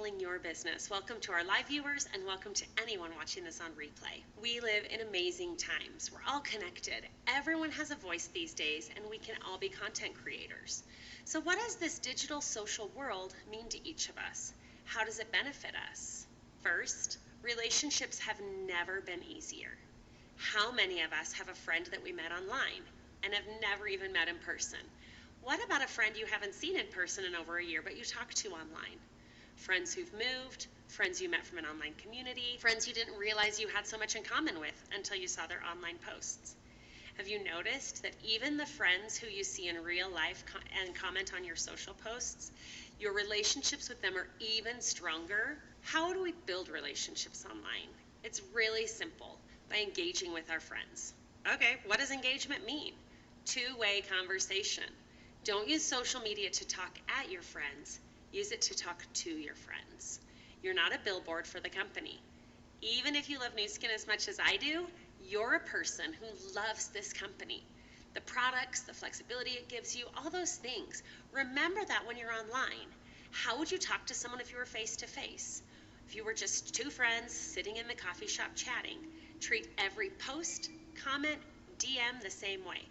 scaling your business. Welcome to our live viewers and welcome to anyone watching this on replay. We live in amazing times. We're all connected. Everyone has a voice these days and we can all be content creators. So what does this digital social world mean to each of us? How does it benefit us? First, relationships have never been easier. How many of us have a friend that we met online and have never even met in person? What about a friend you haven't seen in person in over a year but you talk to online? Friends who've moved, friends you met from an online community, friends you didn't realize you had so much in common with until you saw their online posts. Have you noticed that even the friends who you see in real life and comment on your social posts, your relationships with them are even stronger? How do we build relationships online? It's really simple, by engaging with our friends. Okay, what does engagement mean? Two-way conversation. Don't use social media to talk at your friends. Use it to talk to your friends. You're not a billboard for the company. Even if you love Nu Skin as much as I do, you're a person who loves this company. The products, the flexibility it gives you, all those things. Remember that when you're online. How would you talk to someone if you were face to face? If you were just two friends sitting in the coffee shop chatting, treat every post, comment, DM the same way.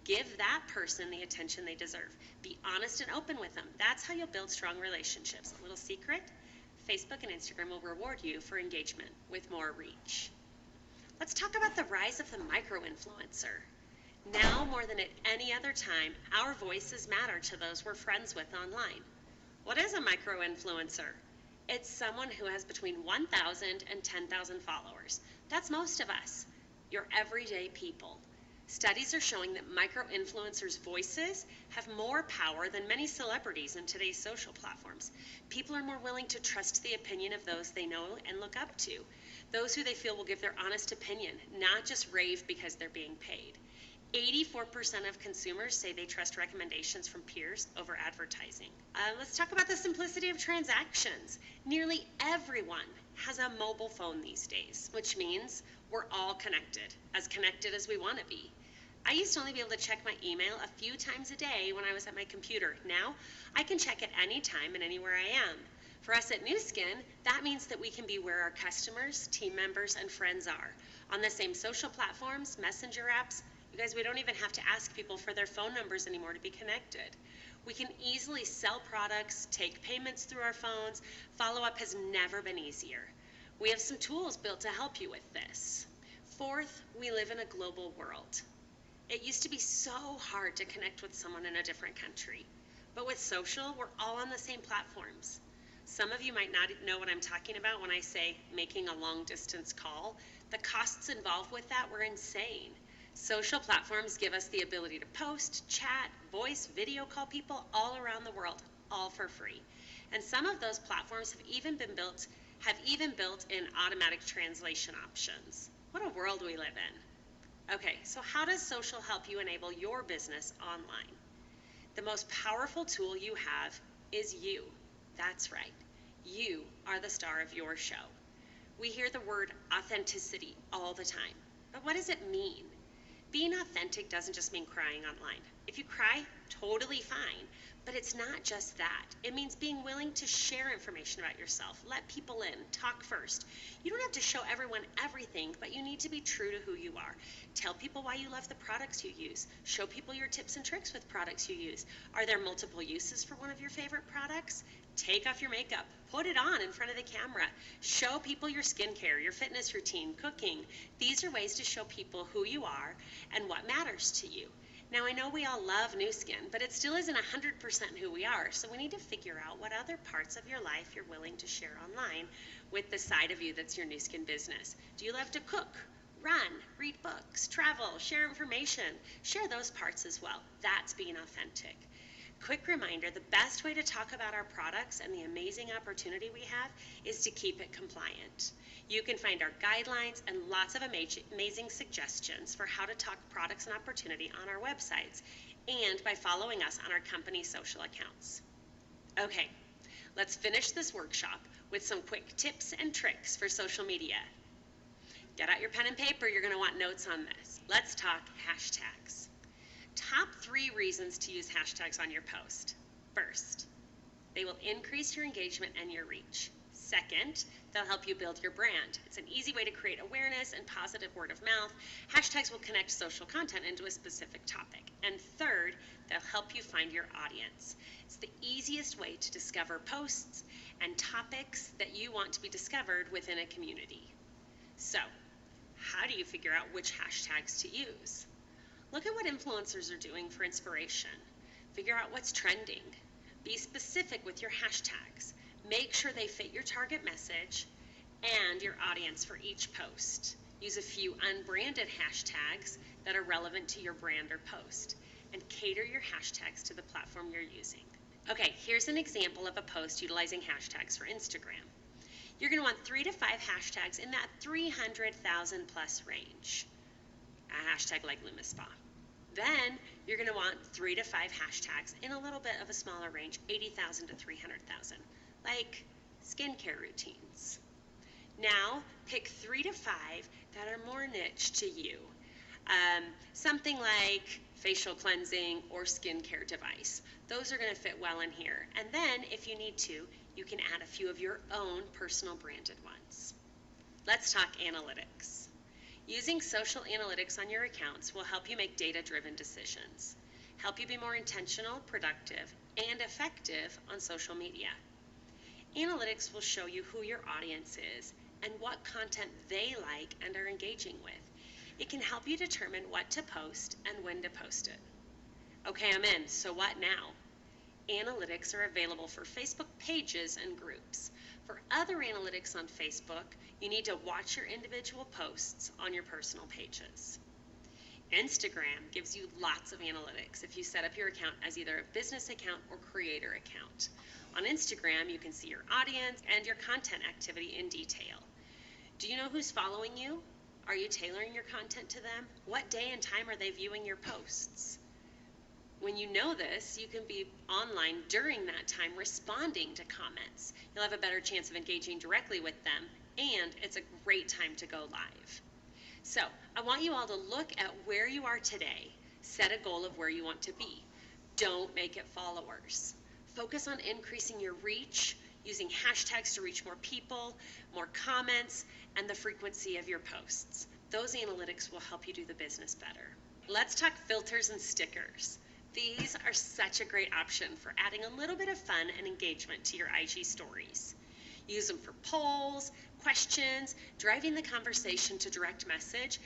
Give that person the attention they deserve. Be honest and open with them. That's how you'll build strong relationships. A little secret, Facebook and Instagram will reward you for engagement with more reach. Let's talk about the rise of the micro-influencer. Now more than at any other time, our voices matter to those we're friends with online. What is a micro-influencer? It's someone who has between 1,000 and 10,000 followers. That's most of us, your everyday people. Studies are showing that micro-influencers' voices have more power than many celebrities in today's social platforms. People are more willing to trust the opinion of those they know and look up to, those who they feel will give their honest opinion, not just rave because they're being paid. 84% of consumers say they trust recommendations from peers over advertising. Let's talk about the simplicity of transactions. Nearly everyone has a mobile phone these days, which means we're all connected as we want to be. I used to only be able to check my email a few times a day when I was at my computer. Now, I can check it anytime and anywhere I am. For us at Nu Skin, that means that we can be where our customers, team members, and friends are. On the same social platforms, messenger apps. You guys, we don't even have to ask people for their phone numbers anymore to be connected. We can easily sell products, take payments through our phones. Follow-up has never been easier. We have some tools built to help you with this. Fourth, we live in a global world. It used to be so hard to connect with someone in a different country. But with social, we're all on the same platforms. Some of you might not know what I'm talking about when I say making a long distance call. The costs involved with that were insane. Social platforms give us the ability to post, chat, voice, video call people all around the world, all for free. And some of those platforms have even built in automatic translation options. What a world we live in. Okay, so how does social help you enable your business online? The most powerful tool you have is you. That's right. You are the star of your show. We hear the word authenticity all the time, but what does it mean? Being authentic doesn't just mean crying online. If you cry, totally fine, but it's not just that. It means being willing to share information about yourself, let people in, talk first. You don't have to show everyone everything, but you need to be true to who you are. Tell people why you love the products you use. Show people your tips and tricks with products you use. Are there multiple uses for one of your favorite products? Take off your makeup, put it on in front of the camera. Show people your skincare, your fitness routine, cooking. These are ways to show people who you are and what matters to you. Now, I know we all love Nu Skin, but it still isn't 100% who we are, so we need to figure out what other parts of your life you're willing to share online with the side of you that's your Nu Skin business. Do you love to cook, run, read books, travel, share information? Share those parts as well. That's being authentic. Quick reminder, the best way to talk about our products and the amazing opportunity we have is to keep it compliant. You can find our guidelines and lots of amazing suggestions for how to talk products and opportunity on our websites and by following us on our company's social accounts. Okay, let's finish this workshop with some quick tips and tricks for social media. Get out your pen and paper, you're going to want notes on this. Let's talk hashtags. Top 3 reasons to use hashtags on your post. First, they will increase your engagement and your reach. Second, they'll help you build your brand. It's an easy way to create awareness and positive word of mouth. Hashtags will connect social content into a specific topic. And third, they'll help you find your audience. It's the easiest way to discover posts and topics that you want to be discovered within a community. So, how do you figure out which hashtags to use? Look at what influencers are doing for inspiration. Figure out what's trending. Be specific with your hashtags. Make sure they fit your target message and your audience for each post. Use a few unbranded hashtags that are relevant to your brand or post, and cater your hashtags to the platform you're using. Okay, here's an example of a post utilizing hashtags for Instagram. You're going to want 3 to 5 hashtags in that 300,000 plus range. A hashtag like LumaSpa. Then you're going to want 3 to 5 hashtags in a little bit of a smaller range, 80,000 to 300,000, like skincare routines. Now pick 3 to 5 that are more niche to you. Something like facial cleansing or skincare device. Those are going to fit well in here. And then if you need to, you can add a few of your own personal branded ones. Let's talk analytics. Using social analytics on your accounts will help you make data-driven decisions, help you be more intentional, productive, and effective on social media. Analytics will show you who your audience is and what content they like and are engaging with. It can help you determine what to post and when to post it. Okay, I'm in, so what now? Analytics are available for Facebook pages and groups. For other analytics on Facebook, you need to watch your individual posts on your personal pages. Instagram gives you lots of analytics if you set up your account as either a business account or creator account. On Instagram, you can see your audience and your content activity in detail. Do you know who's following you? Are you tailoring your content to them? What day and time are they viewing your posts? When you know this, you can be online during that time responding to comments. You'll have a better chance of engaging directly with them, and it's a great time to go live. So I want you all to look at where you are today. Set a goal of where you want to be. Don't make it followers. Focus on increasing your reach, using hashtags to reach more people, more comments, and the frequency of your posts. Those analytics will help you do the business better. Let's talk filters and stickers. These are such a great option for adding a little bit of fun and engagement to your IG stories. Use them for polls, questions, driving the conversation to direct message,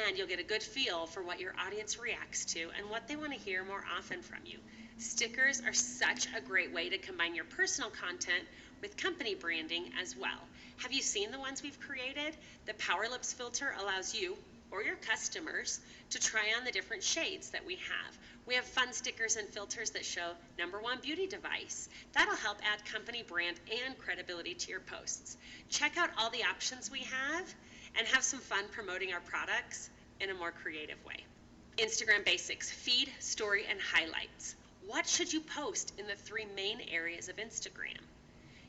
and you'll get a good feel for what your audience reacts to and what they want to hear more often from you. Stickers are such a great way to combine your personal content with company branding as well. Have you seen the ones we've created? The Power Lips filter allows you or your customers to try on the different shades that we have. We have fun stickers and filters that show #1 beauty device. That'll help add company brand and credibility to your posts. Check out all the options we have and have some fun promoting our products in a more creative way. Instagram basics: feed, story, and highlights. What should you post in the 3 main areas of Instagram?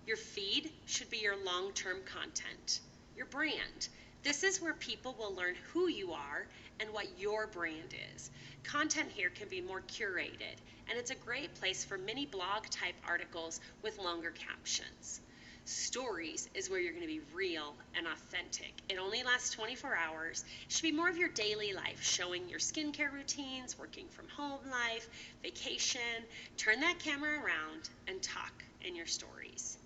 Your feed should be your long-term content, your brand. This is where people will learn who you are and what your brand is. Content here can be more curated, and it's a great place for mini blog type articles with longer captions. Stories is where you're going to be real and authentic. It only lasts 24 hours. It should be more of your daily life, showing your skincare routines, working from home life, vacation. Turn that camera around and talk in your stories.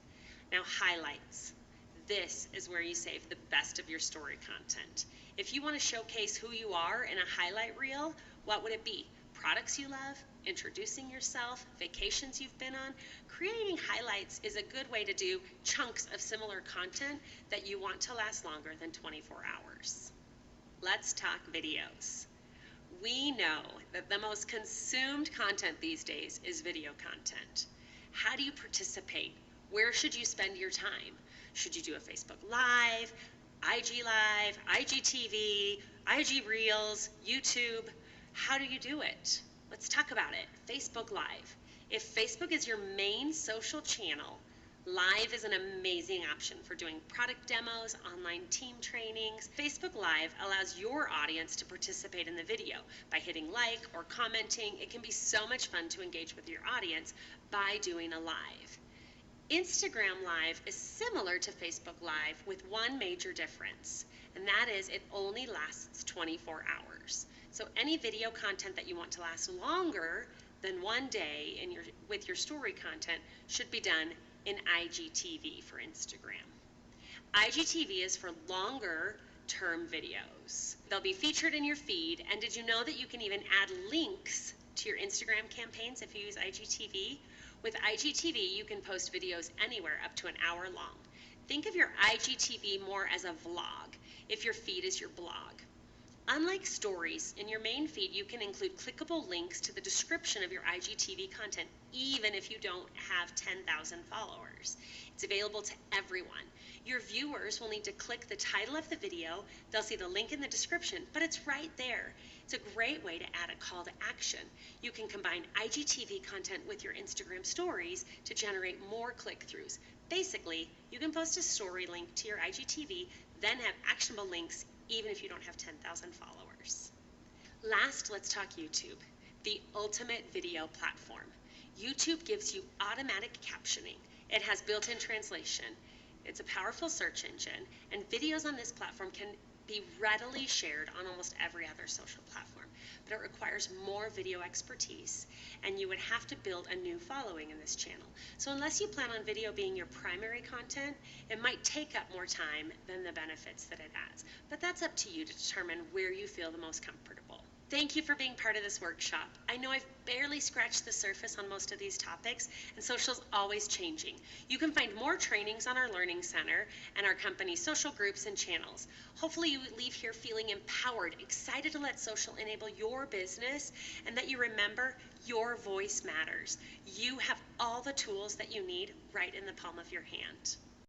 Now, highlights. This is where you save the best of your story content. If you want to showcase who you are in a highlight reel, what would it be? Products you love, introducing yourself, vacations you've been on. Creating highlights is a good way to do chunks of similar content that you want to last longer than 24 hours. Let's talk videos. We know that the most consumed content these days is video content. How do you participate? Where should you spend your time? Should you do a Facebook Live, IG Live, IGTV, IG Reels, YouTube? How do you do it? Let's talk about it. Facebook Live. If Facebook is your main social channel, Live is an amazing option for doing product demos, online team trainings. Facebook Live allows your audience to participate in the video by hitting like or commenting. It can be so much fun to engage with your audience by doing a live. Instagram Live is similar to Facebook Live with one major difference, and that is it only lasts 24 hours. So any video content that you want to last longer than one day with your story content should be done in IGTV for Instagram. IGTV is for longer term videos. They'll be featured in your feed, and did you know that you can even add links to your Instagram campaigns if you use IGTV? With IGTV, you can post videos anywhere up to an hour long. Think of your IGTV more as a vlog if your feed is your blog. Unlike stories, in your main feed, you can include clickable links to the description of your IGTV content, even if you don't have 10,000 followers. It's available to everyone. Your viewers will need to click the title of the video, they'll see the link in the description, but it's right there. It's a great way to add a call to action. You can combine IGTV content with your Instagram stories to generate more click-throughs. Basically, you can post a story link to your IGTV, then have actionable links even if you don't have 10,000 followers. Last, let's talk YouTube, the ultimate video platform. YouTube gives you automatic captioning. It has built-in translation. It's a powerful search engine, and videos on this platform can be readily shared on almost every other social platform, but it requires more video expertise, and you would have to build a new following in this channel. So unless you plan on video being your primary content, it might take up more time than the benefits that it adds, but that's up to you to determine where you feel the most comfortable. Thank you for being part of this workshop. I know I've barely scratched the surface on most of these topics, and social's always changing. You can find more trainings on our Learning Center and our company's social groups and channels. Hopefully you leave here feeling empowered, excited to let social enable your business, and that you remember your voice matters. You have all the tools that you need right in the palm of your hand.